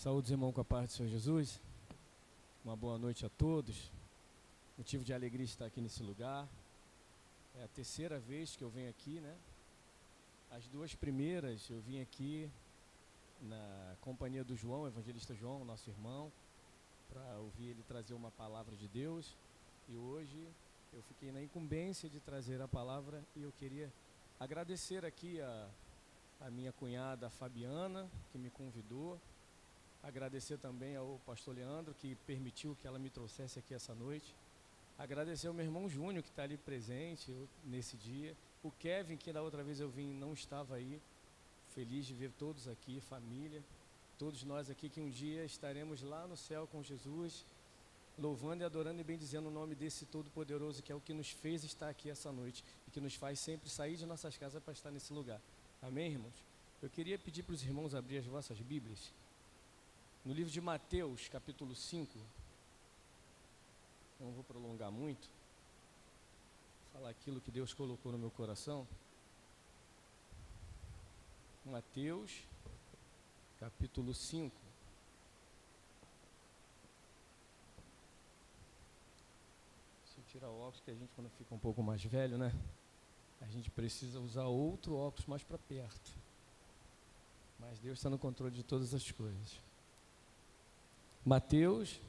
Saúde, irmão, com a paz do Senhor Jesus. Uma boa noite a todos. Motivo de alegria estar aqui nesse lugar. É a terceira vez que eu venho aqui, né? As duas primeiras eu vim aqui na companhia do João, o evangelista João, nosso irmão, para ouvir ele trazer uma palavra de Deus. E hoje eu fiquei na incumbência de trazer a palavra e eu queria agradecer aqui a minha cunhada Fabiana, que me convidou. Agradecer também ao pastor Leandro, que permitiu que ela me trouxesse aqui essa noite. Agradecer ao meu irmão Júnior, que está ali presente nesse dia. O Kevin, que da outra vez eu vim, não estava aí. Feliz de ver todos aqui, família. Todos nós aqui que um dia estaremos lá no céu com Jesus, louvando e adorando e bendizendo o nome desse Todo-Poderoso, que é o que nos fez estar aqui essa noite e que nos faz sempre sair de nossas casas para estar nesse lugar. Amém, irmãos? Eu queria pedir para os irmãos abrir as vossas Bíblias. No livro de Mateus, capítulo 5, não vou prolongar muito, vou falar aquilo que Deus colocou no meu coração. Mateus, capítulo 5. Deixa eu tirar o óculos, que a gente, quando fica um pouco mais velho, né? A gente precisa usar outro óculos mais para perto. Mas Deus está no controle de todas as coisas. Mateus,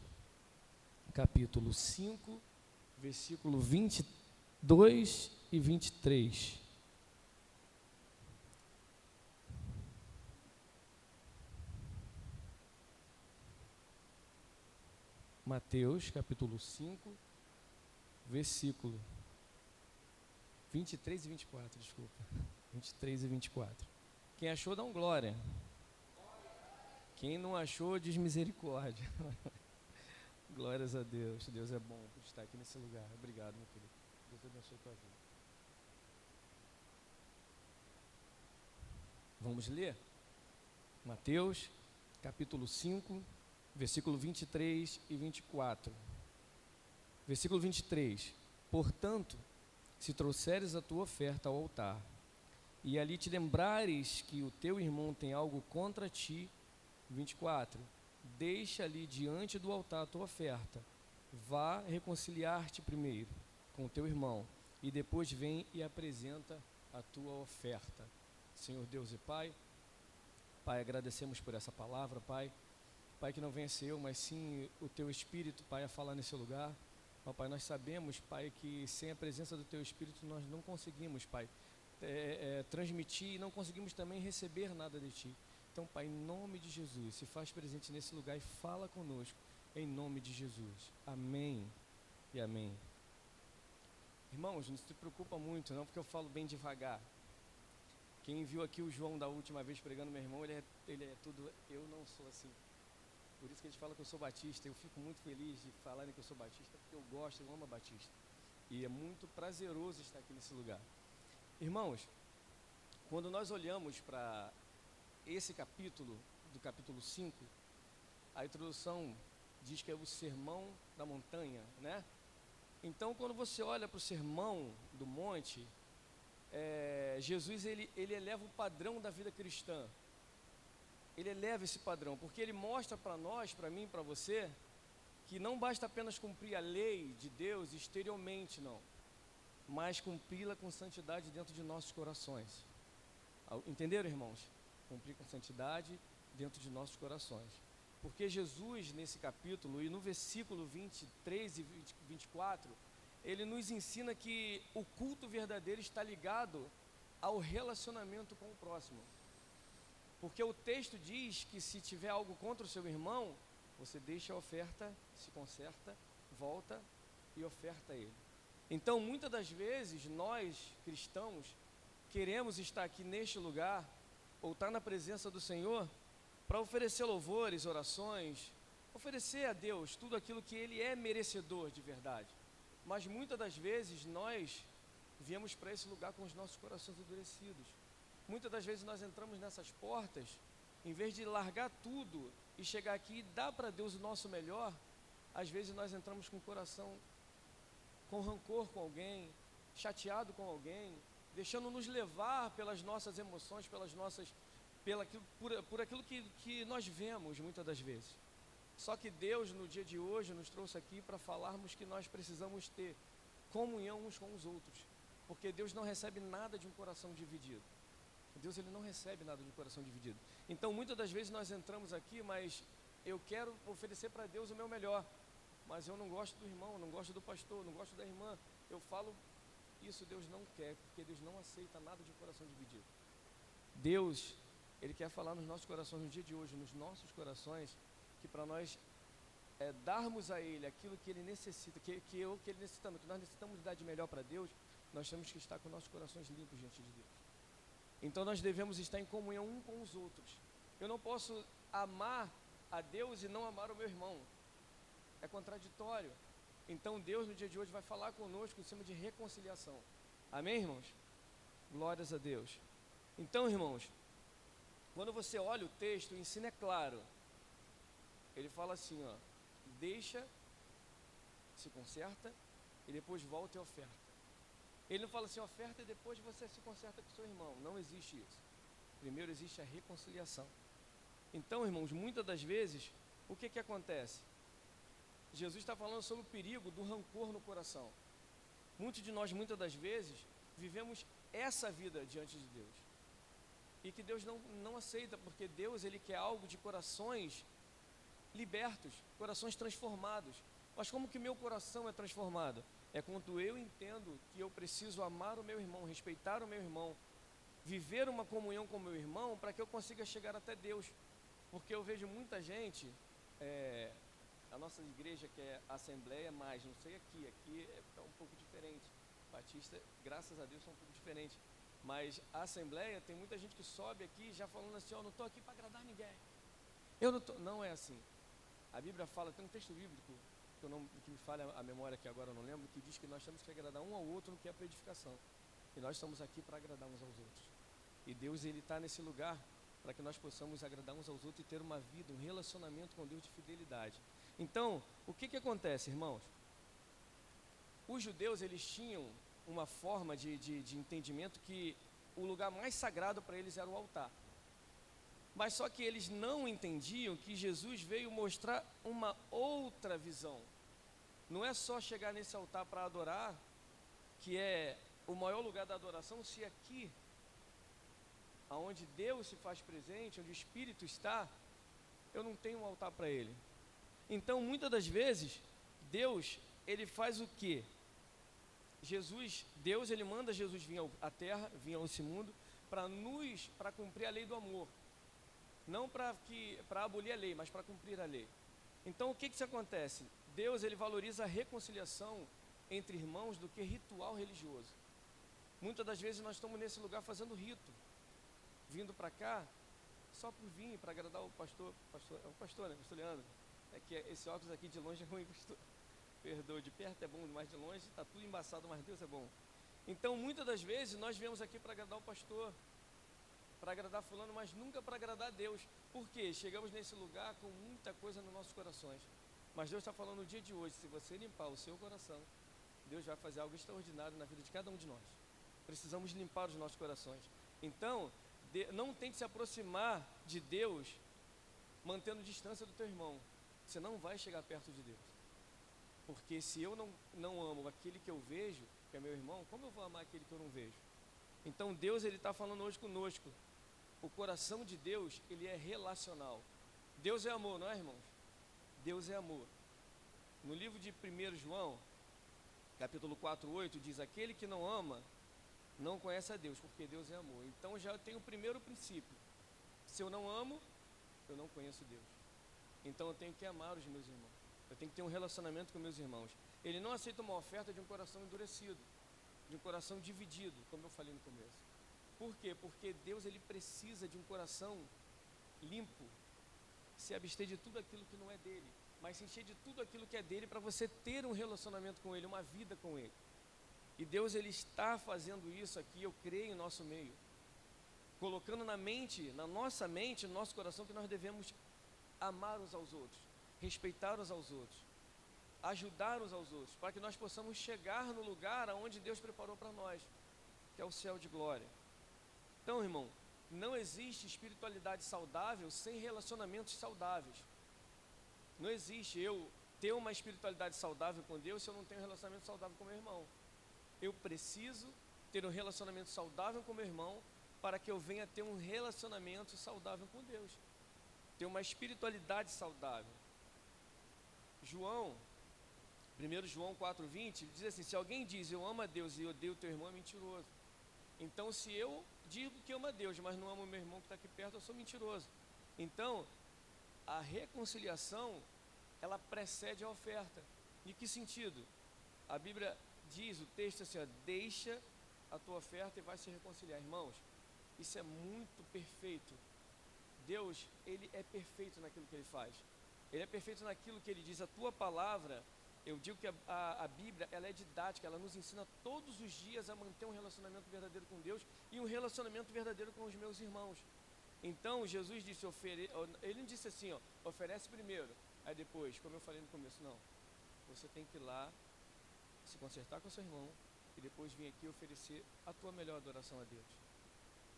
capítulo 5, versículo 22 e 23. Mateus, capítulo 5, versículo 23 e 24, desculpa. 23 e 24. Quem achou, dá um glória. Quem não achou, diz misericórdia. Glórias a Deus. Deus é bom por estar aqui nesse lugar. Obrigado, meu querido. Deus abençoe a tua vida. Vamos ler? Mateus, capítulo 5, versículo 23 e 24. Versículo 23. Portanto, se trouxeres a tua oferta ao altar, e ali te lembrares que o teu irmão tem algo contra ti, 24. Deixa ali diante do altar a tua oferta. Vá reconciliar-te primeiro com o teu irmão e depois vem e apresenta a tua oferta. Senhor Deus e Pai, Pai, agradecemos por essa palavra, Pai. Pai, que não venha ser eu, mas sim o teu Espírito, Pai, a falar nesse lugar. Ó, Pai, nós sabemos, Pai, que sem a presença do teu Espírito nós não conseguimos, Pai, transmitir e não conseguimos também receber nada de ti. Então, Pai, em nome de Jesus, se faz presente nesse lugar e fala conosco, em nome de Jesus. Amém e amém. Irmãos, não se preocupa muito, não, porque eu falo bem devagar. Quem viu aqui o João da última vez pregando, meu irmão, ele é tudo, eu não sou assim. Por isso que a gente fala que eu sou batista. Eu fico muito feliz de falarem que eu sou batista, porque eu gosto, eu amo a batista. E é muito prazeroso estar aqui nesse lugar. Irmãos, quando nós olhamos para esse capítulo, do capítulo 5, a introdução diz que é o sermão da montanha, né? Então, quando você olha para o sermão do monte, Jesus ele eleva o padrão da vida cristã. Ele eleva esse padrão, porque ele mostra para nós, para mim, para você, que não basta apenas cumprir a lei de Deus exteriormente, não, mas cumpri-la com santidade dentro de nossos corações. Entenderam, irmãos? Cumprir com santidade dentro de nossos corações. Porque Jesus, nesse capítulo, e no versículo 23 e 24, ele nos ensina que o culto verdadeiro está ligado ao relacionamento com o próximo. Porque o texto diz que se tiver algo contra o seu irmão, você deixa a oferta, se conserta, volta e oferta a ele. Então, muitas das vezes, nós, cristãos, queremos estar aqui neste lugar, ou estar na presença do Senhor, para oferecer louvores, orações, oferecer a Deus tudo aquilo que Ele é merecedor de verdade. Mas muitas das vezes nós viemos para esse lugar com os nossos corações endurecidos. Muitas das vezes nós entramos nessas portas, em vez de largar tudo e chegar aqui e dar para Deus o nosso melhor, às vezes nós entramos com o coração com rancor com alguém, chateado com alguém, deixando-nos levar pelas nossas emoções, pelas nossas por aquilo que nós vemos muitas das vezes. Só que Deus, no dia de hoje, nos trouxe aqui para falarmos que nós precisamos ter comunhão uns com os outros, porque Deus não recebe nada de um coração dividido. Deus, ele não recebe nada de um coração dividido. Então, muitas das vezes nós entramos aqui, mas eu quero oferecer para Deus o meu melhor, mas eu não gosto do irmão, não gosto do pastor, não gosto da irmã. Eu falo, isso Deus não quer, porque Deus não aceita nada de um coração dividido. Deus, ele quer falar nos nossos corações, no dia de hoje, nos nossos corações, que para nós darmos a Ele aquilo que Ele necessita, que ele necessitamos, que nós necessitamos dar de melhor para Deus, nós temos que estar com nossos corações limpos diante de Deus. Então nós devemos estar em comunhão um com os outros. Eu não posso amar a Deus e não amar o meu irmão. É contraditório. Então Deus no dia de hoje vai falar conosco em cima de reconciliação. Amém, irmãos? Glórias a Deus. Então, irmãos, quando você olha o texto, o ensino é claro. Ele fala assim, ó, deixa, se conserta e depois volta e oferta. Ele não fala assim, oferta e depois você se conserta com seu irmão. Não existe isso. Primeiro existe a reconciliação. Então, irmãos, muitas das vezes, o que acontece? Jesus está falando sobre o perigo do rancor no coração. Muitos de nós, muitas das vezes, vivemos essa vida diante de Deus. E que Deus não aceita, porque Deus, ele quer algo de corações libertos, corações transformados. Mas como que meu coração é transformado? É quando eu entendo que eu preciso amar o meu irmão, respeitar o meu irmão, viver uma comunhão com o meu irmão, para que eu consiga chegar até Deus. Porque eu vejo muita gente, a nossa igreja que é a Assembleia, mas não sei aqui é um pouco diferente. Batista, graças a Deus, é um pouco diferente. Mas a Assembleia, tem muita gente que sobe aqui já falando assim, ó, não estou aqui para agradar ninguém. Não é assim. A Bíblia fala, tem um texto bíblico, que me falha a memória que agora eu não lembro, que diz que nós temos que agradar um ao outro no que é para edificação. E nós estamos aqui para agradar uns aos outros. E Deus, ele está nesse lugar para que nós possamos agradar uns aos outros e ter uma vida, um relacionamento com Deus de fidelidade. Então, o que acontece, irmãos? Os judeus, eles tinham uma forma de entendimento que o lugar mais sagrado para eles era o altar. Mas só que eles não entendiam que Jesus veio mostrar uma outra visão. Não é só chegar nesse altar para adorar, que é o maior lugar da adoração, se aqui, aonde Deus se faz presente, onde o Espírito está, eu não tenho um altar para Ele. Então, muitas das vezes, Deus, ele faz o quê? Deus, ele manda Jesus vir à terra, vir a esse mundo, para cumprir a lei do amor. Não para abolir a lei, mas para cumprir a lei. Então, o que acontece? Deus, ele valoriza a reconciliação entre irmãos do que ritual religioso. Muitas das vezes nós estamos nesse lugar fazendo rito, vindo para cá, só por vir, para agradar o pastor, é o pastor, né? Pastor Leandro. É que esse óculos aqui de longe é ruim, pastor. Perdoa, de perto é bom, mas de longe está tudo embaçado, mas Deus é bom. Então, muitas das vezes, nós viemos aqui para agradar o pastor, para agradar fulano, mas nunca para agradar a Deus. Por quê? Chegamos nesse lugar com muita coisa nos nossos corações. Mas Deus está falando no dia de hoje, se você limpar o seu coração, Deus vai fazer algo extraordinário na vida de cada um de nós. Precisamos limpar os nossos corações. Então, não tente se aproximar de Deus mantendo distância do teu irmão. Você não vai chegar perto de Deus. Porque se eu não amo aquele que eu vejo, que é meu irmão, como eu vou amar aquele que eu não vejo? Então Deus, ele está falando hoje conosco. O coração de Deus, ele é relacional. Deus é amor, não é, irmãos? Deus é amor. No livro de 1 João, capítulo 4:8, diz, aquele que não ama, não conhece a Deus, porque Deus é amor. Então já tem o primeiro princípio. Se eu não amo, eu não conheço Deus. Então eu tenho que amar os meus irmãos. Eu tenho que ter um relacionamento com meus irmãos. Ele não aceita uma oferta de um coração endurecido, de um coração dividido, como eu falei no começo. Por quê? Porque Deus, ele precisa de um coração limpo, se abster de tudo aquilo que não é dele, mas se encher de tudo aquilo que é dele, para você ter um relacionamento com ele, uma vida com ele. E Deus, ele está fazendo isso aqui, eu creio, em nosso meio, colocando na nossa mente, no nosso coração, que nós devemos amar uns aos outros, respeitar uns aos outros, ajudar uns aos outros, para que nós possamos chegar no lugar aonde Deus preparou para nós, que é o céu de glória. Então, irmão, não existe espiritualidade saudável sem relacionamentos saudáveis. Não existe eu ter uma espiritualidade saudável com Deus se eu não tenho um relacionamento saudável com meu irmão. Eu preciso ter um relacionamento saudável com meu irmão para que eu venha ter um relacionamento saudável com Deus. Ter uma espiritualidade saudável. João, 1 João 4,20, diz assim: se alguém diz eu amo a Deus e odeio o teu irmão, é mentiroso. Então, se eu digo que amo a Deus, mas não amo o meu irmão que está aqui perto, eu sou mentiroso. Então, a reconciliação, ela precede a oferta. Em que sentido? A Bíblia diz, o texto assim, ó, deixa a tua oferta e vai se reconciliar. Irmãos, isso é muito perfeito. Deus, Ele é perfeito naquilo que Ele faz. Ele é perfeito naquilo que Ele diz. A tua palavra, eu digo que a Bíblia, ela é didática, ela nos ensina todos os dias a manter um relacionamento verdadeiro com Deus e um relacionamento verdadeiro com os meus irmãos. Então, Jesus disse, Ele não disse assim, ó, oferece primeiro, aí depois, como eu falei no começo, não. Você tem que ir lá, se consertar com seu irmão e depois vir aqui oferecer a tua melhor adoração a Deus.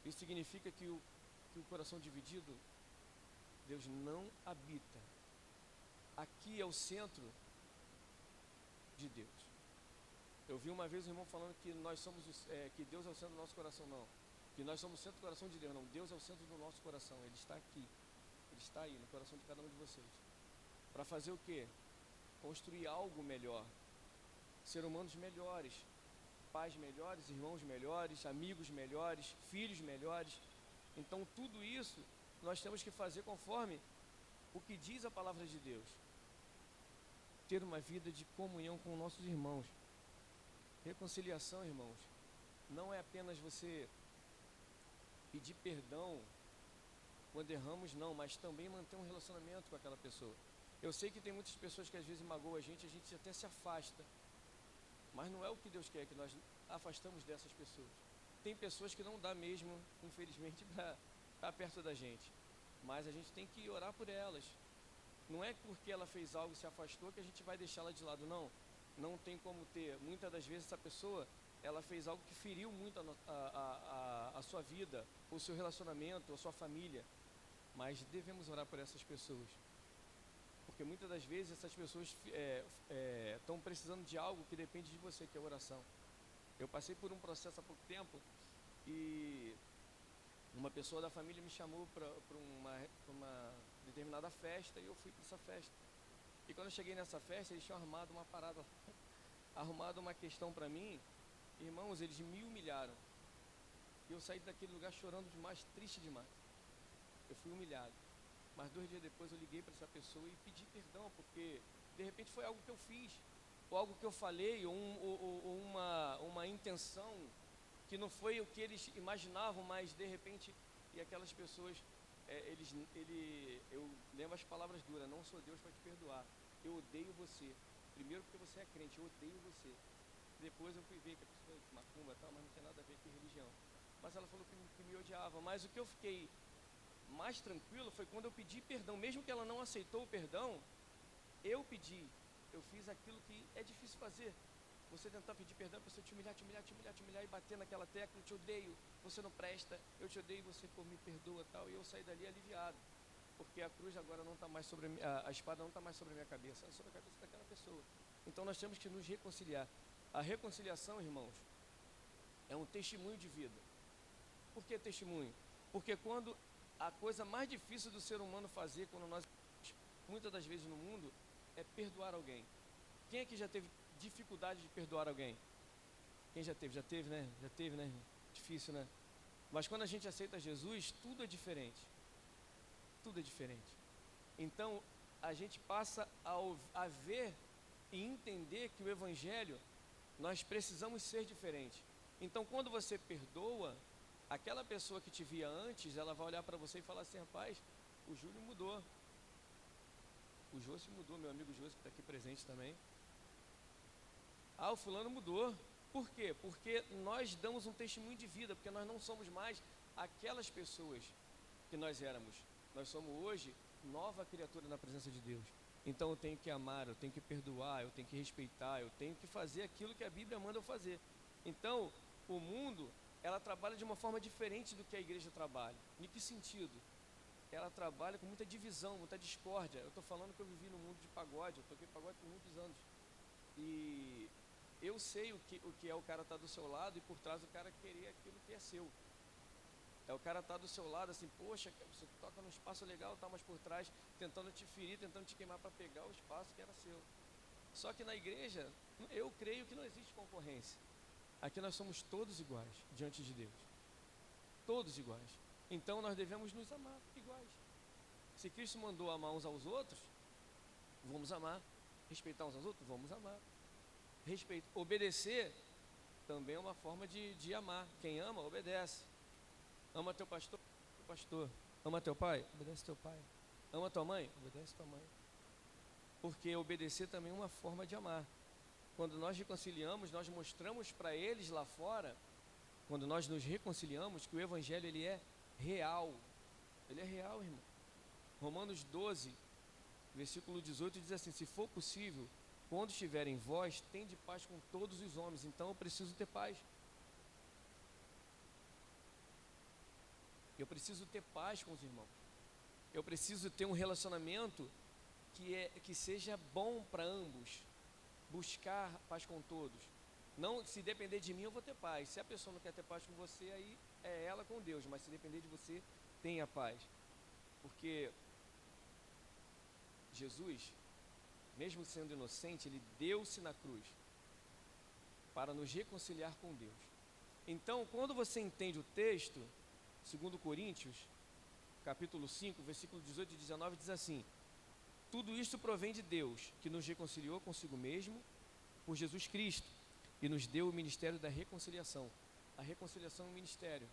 Isso significa que o coração dividido, Deus não habita. Aqui é o centro de Deus. Eu vi uma vez um irmão falando que nós somos que Deus é o centro do nosso coração. Não, que nós somos o centro do coração de Deus. Não, Deus é o centro do nosso coração. Ele está aqui, Ele está aí no coração de cada um de vocês. Para fazer o quê? Construir algo melhor, ser humanos melhores, pais melhores, irmãos melhores, amigos melhores, filhos melhores. Então tudo isso nós temos que fazer conforme o que diz a palavra de Deus. Ter uma vida de comunhão com nossos irmãos. Reconciliação, irmãos, não é apenas você pedir perdão quando erramos, não, mas também manter um relacionamento com aquela pessoa. Eu sei que tem muitas pessoas que às vezes magoam a gente até se afasta, mas não é o que Deus quer, que nós afastamos dessas pessoas. Tem pessoas que não dá mesmo, infelizmente, para estar perto da gente, mas a gente tem que orar por elas. Não é porque ela fez algo e se afastou que a gente vai deixá-la de lado, não. Não tem como ter. Muitas das vezes essa pessoa, ela fez algo que feriu muito a sua vida, o seu relacionamento, a sua família. Mas devemos orar por essas pessoas. Porque muitas das vezes essas pessoas estão precisando de algo que depende de você, que é a oração. Eu passei por um processo há pouco tempo e uma pessoa da família me chamou para uma determinada festa e eu fui para essa festa. E quando eu cheguei nessa festa, eles tinham armado uma parada, arrumado uma questão para mim. Irmãos, eles me humilharam. E eu saí daquele lugar chorando demais, triste demais. Eu fui humilhado. Mas 2 dias depois eu liguei para essa pessoa e pedi perdão, porque de repente foi algo que eu fiz, ou algo que eu falei, ou uma intenção que não foi o que eles imaginavam, mas de repente, e aquelas pessoas, eu lembro as palavras duras: não sou Deus para te perdoar, eu odeio você. Primeiro porque você é crente, eu odeio você. Depois eu fui ver que a pessoa é macumba e tal, mas não tem nada a ver com religião. Mas ela falou que me odiava. Mas o que eu fiquei mais tranquilo foi quando eu pedi perdão. Mesmo que ela não aceitou o perdão, eu pedi. Eu fiz aquilo que é difícil fazer. Você tentar pedir perdão, a pessoa te humilhar e bater naquela tecla: eu te odeio, você não presta, eu te odeio, você me perdoa, tal. E eu saí dali aliviado, porque a cruz agora não está mais sobre a espada não está mais sobre a minha cabeça, é sobre a cabeça daquela pessoa. Então nós temos que nos reconciliar. A reconciliação, irmãos, é um testemunho de vida. Por que testemunho? Porque quando a coisa mais difícil do ser humano fazer, quando nós, muitas das vezes no mundo, é perdoar alguém. Quem aqui já teve dificuldade de perdoar alguém? Quem já teve? Já teve, né? Já teve, né? Difícil, né? Mas quando a gente aceita Jesus, tudo é diferente. Tudo é diferente. Então, a gente passa a ver e entender que o Evangelho, nós precisamos ser diferentes. Então, quando você perdoa, aquela pessoa que te via antes, ela vai olhar para você e falar assim: rapaz, o Júlio mudou. O José mudou, meu amigo José, que está aqui presente também. Ah, o fulano mudou. Por quê? Porque nós damos um testemunho de vida, porque nós não somos mais aquelas pessoas que nós éramos. Nós somos hoje nova criatura na presença de Deus. Então eu tenho que amar, eu tenho que perdoar, eu tenho que respeitar, eu tenho que fazer aquilo que a Bíblia manda eu fazer. Então, o mundo, ela trabalha de uma forma diferente do que a igreja trabalha. Em que sentido? Ela trabalha com muita divisão, muita discórdia. Eu estou falando que eu vivi no mundo de pagode, eu toquei pagode por muitos anos. E eu sei o que é o cara estar do seu lado e por trás o cara querer aquilo que é seu. É o cara estar do seu lado assim, poxa, você toca num espaço legal, tá, mas por trás tentando te ferir, tentando te queimar para pegar o espaço que era seu. Só que na igreja, eu creio que não existe concorrência. Aqui nós somos todos iguais diante de Deus. Todos iguais. Então nós devemos nos amar iguais. Se Cristo mandou amar uns aos outros, vamos amar. Respeitar uns aos outros, vamos amar. Respeito. Obedecer também é uma forma de amar. Quem ama, obedece. Ama teu pastor, teu pastor. Ama teu pai, obedece teu pai. Ama tua mãe, obedece tua mãe. Porque obedecer também é uma forma de amar. Quando nós reconciliamos, nós mostramos para eles lá fora, quando nós nos reconciliamos, que o evangelho ele é real. Ele é real, irmão. Romanos 12, versículo 18 diz assim: se for possível, quando estiver em vós, tende paz com todos os homens. Então eu preciso ter paz. Eu preciso ter paz com os irmãos. Eu preciso ter um relacionamento que seja bom para ambos. Buscar paz com todos. Não, se depender de mim, eu vou ter paz. Se a pessoa não quer ter paz com você, aí é ela com Deus. Mas se depender de você, tenha paz. Porque Jesus, mesmo sendo inocente, ele deu-se na cruz para nos reconciliar com Deus. Então, quando você entende o texto, 2 Coríntios, capítulo 5, versículo 18 e 19, diz assim: tudo isto provém de Deus, que nos reconciliou consigo mesmo por Jesus Cristo e nos deu o ministério da reconciliação. A reconciliação é um ministério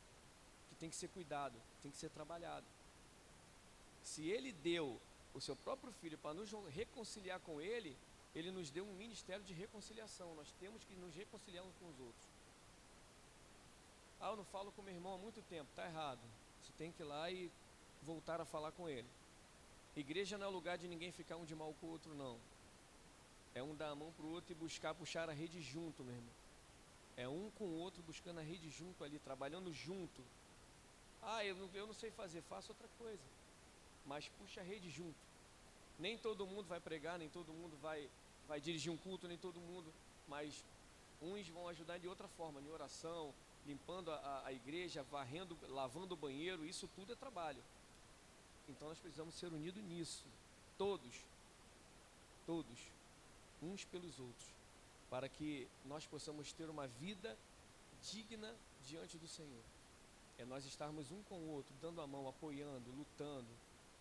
que tem que ser cuidado, tem que ser trabalhado. Se Ele deu o seu próprio Filho para nos reconciliar com Ele, Ele nos deu um ministério de reconciliação. Nós temos que nos reconciliar uns com os outros. Ah, eu não falo com meu irmão há muito tempo. Está errado. Você tem que ir lá e voltar a falar com ele. Igreja não é lugar de ninguém ficar um de mal com o outro, não. É um dar a mão para o outro e buscar puxar a rede junto, meu irmão. É um com o outro buscando a rede junto ali, trabalhando junto. Ah, eu não sei fazer, faça outra coisa. Mas puxa a rede junto. Nem todo mundo vai pregar, nem todo mundo vai dirigir um culto, nem todo mundo. Mas uns vão ajudar de outra forma, em oração, limpando a igreja, varrendo, lavando o banheiro. Isso tudo é trabalho. Então nós precisamos ser unidos nisso. Todos, uns pelos outros, para que nós possamos ter uma vida digna diante do Senhor. É nós estarmos um com o outro, dando a mão, apoiando, lutando.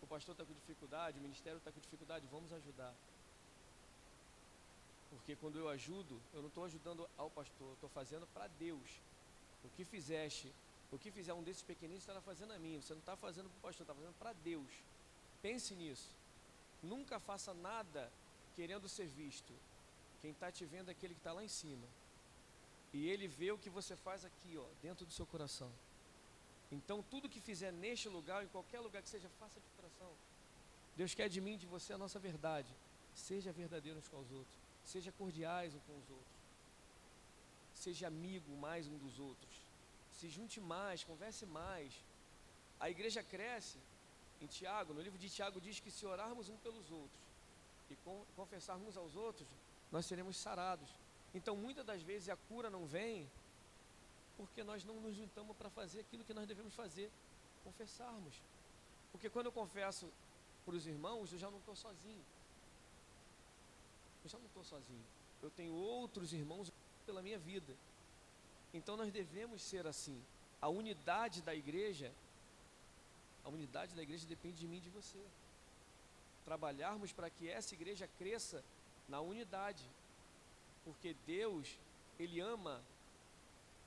O pastor está com dificuldade, o ministério está com dificuldade, vamos ajudar. Porque quando eu ajudo, eu não estou ajudando ao pastor, eu estou fazendo para Deus. O que fizer um desses pequeninos, você está fazendo a mim. Você não está fazendo para o pastor, está fazendo para Deus. Pense nisso. Nunca faça nada querendo ser visto. Quem está te vendo é aquele que está lá em cima. E ele vê o que você faz aqui, ó, dentro do seu coração. Então, tudo que fizer neste lugar, em qualquer lugar que seja, faça de coração. Deus quer de mim e de você a nossa verdade. Seja verdadeiro uns com os outros. Seja cordiais uns com os outros. Seja amigo mais um dos outros. Se junte mais, converse mais. A igreja cresce. Em Tiago, no livro de Tiago diz que se orarmos um pelos outros e confessarmos aos outros, nós seremos sarados. Então, muitas das vezes a cura não vem porque nós não nos juntamos para fazer aquilo que nós devemos fazer, confessarmos. Porque quando eu confesso para os irmãos, eu já não estou sozinho. Eu tenho outros irmãos pela minha vida. Então nós devemos ser assim. A unidade da igreja depende de mim e de você. Trabalharmos para que essa igreja cresça na unidade. Porque Deus, Ele ama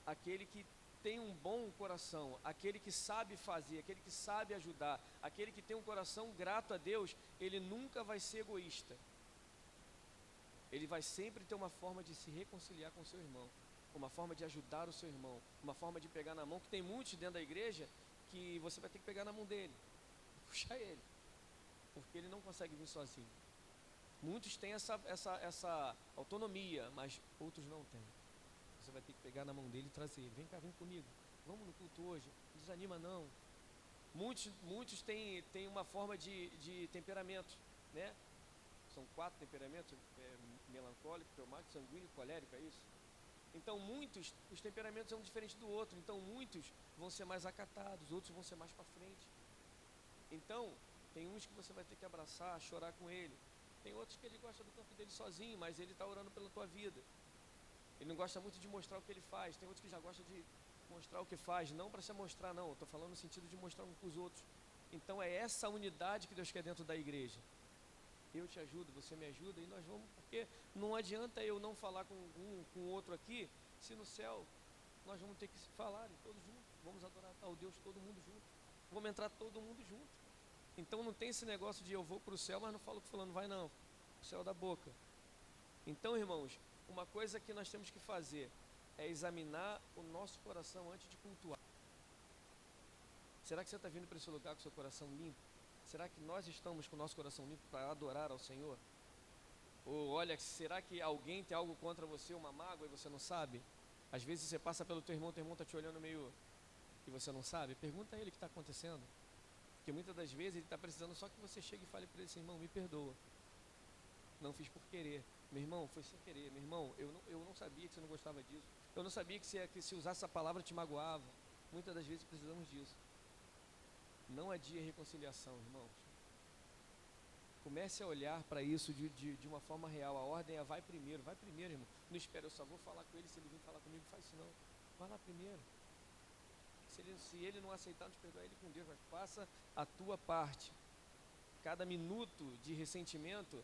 aquele que tem um bom coração, aquele que sabe fazer, aquele que sabe ajudar, aquele que tem um coração grato a Deus. Ele nunca vai ser egoísta. Ele vai sempre ter uma forma de se reconciliar com o seu irmão, uma forma de ajudar o seu irmão, uma forma de pegar na mão, que tem muitos dentro da igreja que você vai ter que pegar na mão dele, puxar ele, porque ele não consegue vir sozinho. Muitos têm essa autonomia, mas outros não têm. Você vai ter que pegar na mão dele e trazer ele. Vem cá, vem comigo. vamos no culto hoje, não desanima não. Muitos têm uma forma de temperamento, né? São 4 temperamentos, melancólico, traumático, sanguíneo, colérico, é isso? Então os temperamentos são diferentes do outro, então muitos vão ser mais acatados, outros vão ser mais para frente. Então, tem uns que você vai ter que abraçar, chorar com ele. Tem outros que ele gosta do canto dele sozinho, mas ele está orando pela tua vida. Ele não gosta muito de mostrar o que ele faz. Tem outros que já gostam de mostrar o que faz, não para se mostrar não, estou falando no sentido de mostrar um para os outros. Então é essa unidade que Deus quer dentro da igreja. Eu te ajudo, você me ajuda e nós vamos, porque não adianta eu não falar com o outro aqui, se no céu nós vamos ter que se falar todos juntos, vamos adorar ao Deus todo mundo junto, vamos entrar todo mundo junto. Então não tem esse negócio de eu vou para o céu, mas não falo que fulano vai não, o céu da boca. Então, irmãos, uma coisa que nós temos que fazer é examinar o nosso coração antes de cultuar. Será que você está vindo para esse lugar com o seu coração limpo? Será que nós estamos com o nosso coração limpo para adorar ao Senhor? Ou olha, será que alguém tem algo contra você, uma mágoa, e você não sabe? Às vezes você passa pelo teu irmão está te olhando meio e você não sabe. Pergunta a ele o que está acontecendo. Porque muitas das vezes ele está precisando só que você chegue e fale para ele assim, irmão, me perdoa. Não fiz por querer. Meu irmão, foi sem querer. Meu irmão, eu não sabia que você não gostava disso. Eu não sabia que se usasse essa palavra te magoava. Muitas das vezes precisamos disso. Não adia reconciliação, irmãos. Comece a olhar para isso de uma forma real. A ordem é vai primeiro, irmão. Não espera, eu só vou falar com ele, se ele vir falar comigo, faz isso não. Vai lá primeiro. Se ele não aceitar, não te perdoar, ele com Deus, mas faça a tua parte. Cada minuto de ressentimento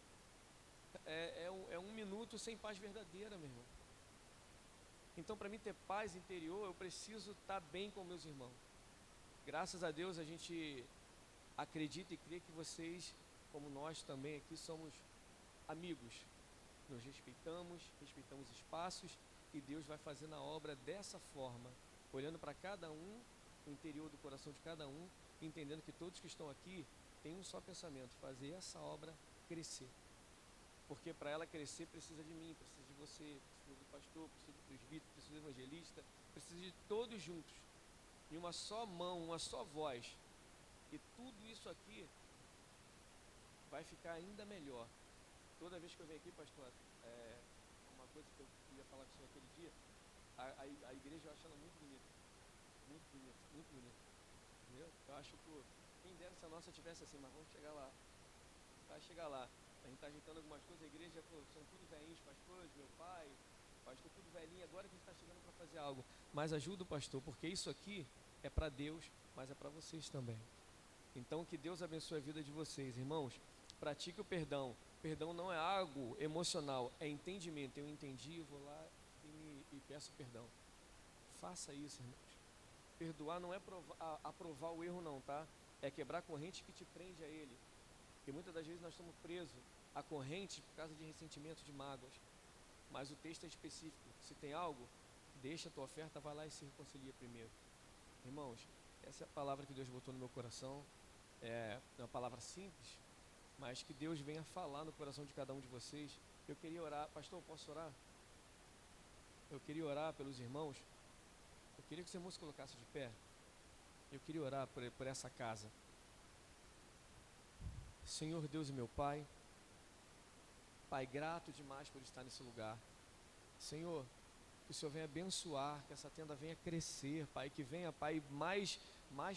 é um minuto sem paz verdadeira, meu irmão. Então, para mim ter paz interior, eu preciso estar bem com meus irmãos. Graças a Deus, a gente acredita e crê que vocês, como nós também aqui, somos amigos. Nos respeitamos espaços e Deus vai fazendo a obra dessa forma, olhando para cada um, o interior do coração de cada um, entendendo que todos que estão aqui têm um só pensamento, fazer essa obra crescer. Porque para ela crescer precisa de mim, precisa de você, precisa do pastor, precisa do presbítero, precisa do evangelista, precisa de todos juntos, em uma só mão, uma só voz. E tudo isso aqui vai ficar ainda melhor. Toda vez que eu venho aqui, pastor, uma coisa que eu ia falar com o senhor aquele dia, a igreja eu acho ela muito bonita. Muito bonita, muito bonita. Entendeu? Eu acho que quem dera se a nossa tivesse assim, mas vamos chegar lá. Vai chegar lá. A gente está ajeitando algumas coisas, a igreja, são tudo velhinhos, pastores, meu pai, pastor tudo velhinho, agora que a gente está chegando para fazer algo. Mas ajuda o pastor, porque isso aqui é para Deus, mas é para vocês também. Então que Deus abençoe a vida de vocês, irmãos. Pratique o perdão. Perdão não é algo emocional, é entendimento. Eu entendi, eu vou lá e peço perdão. Faça isso, irmãos. Perdoar não é aprovar o erro não, tá? É quebrar a corrente que te prende a ele. E muitas das vezes nós estamos presos a corrente por causa de ressentimento, de mágoas. Mas o texto é específico. Se tem algo, deixa a tua oferta, vai lá e se reconcilia primeiro. Irmãos, essa é a palavra que Deus botou no meu coração. É uma palavra simples, mas que Deus venha falar no coração de cada um de vocês. Eu queria orar. Pastor, posso orar? Eu queria orar pelos irmãos. Eu queria que os irmãos se colocassem de pé. Eu queria orar por essa casa. Senhor Deus e meu Pai, Pai, grato demais por estar nesse lugar. Senhor, que o Senhor venha abençoar, que essa tenda venha crescer, Pai, que venha, Pai, mais,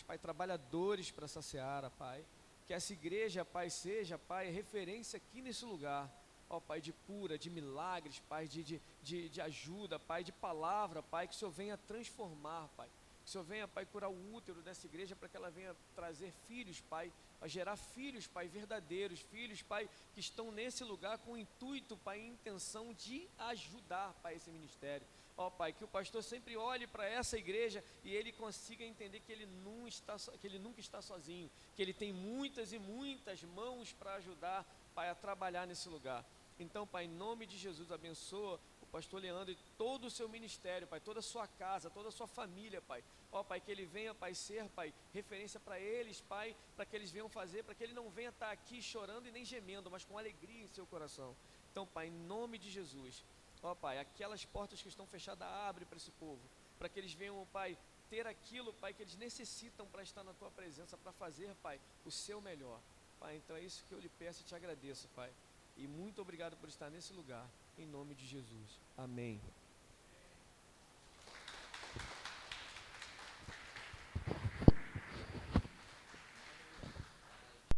Pai, trabalhadores para essa seara, Pai. Que essa igreja, Pai, seja, Pai, referência aqui nesse lugar, ó Pai, de cura, de milagres, Pai, de ajuda, Pai, de palavra, Pai, que o Senhor venha transformar, Pai. Que o Senhor venha, Pai, curar o útero dessa igreja para que ela venha trazer filhos, Pai, a gerar filhos, Pai, verdadeiros, filhos, Pai, que estão nesse lugar com o intuito, Pai, e intenção de ajudar, Pai, esse ministério. Ó Pai, que o pastor sempre olhe para essa igreja e ele consiga entender que ele nunca está sozinho, que ele tem muitas e muitas mãos para ajudar, Pai, a trabalhar nesse lugar. Então, Pai, em nome de Jesus, abençoa o pastor Leandro e todo o seu ministério, Pai, toda a sua casa, toda a sua família, Pai. Ó, Pai, que ele venha, Pai, ser, Pai, referência para eles, Pai, para que eles venham fazer, para que ele não venha estar aqui chorando e nem gemendo, mas com alegria em seu coração. Então, Pai, em nome de Jesus, ó, Pai, aquelas portas que estão fechadas, abre para esse povo, para que eles venham, Pai, ter aquilo, Pai, que eles necessitam para estar na Tua presença, para fazer, Pai, o seu melhor. Pai, então é isso que eu lhe peço e te agradeço, Pai. E muito obrigado por estar nesse lugar, em nome de Jesus. Amém.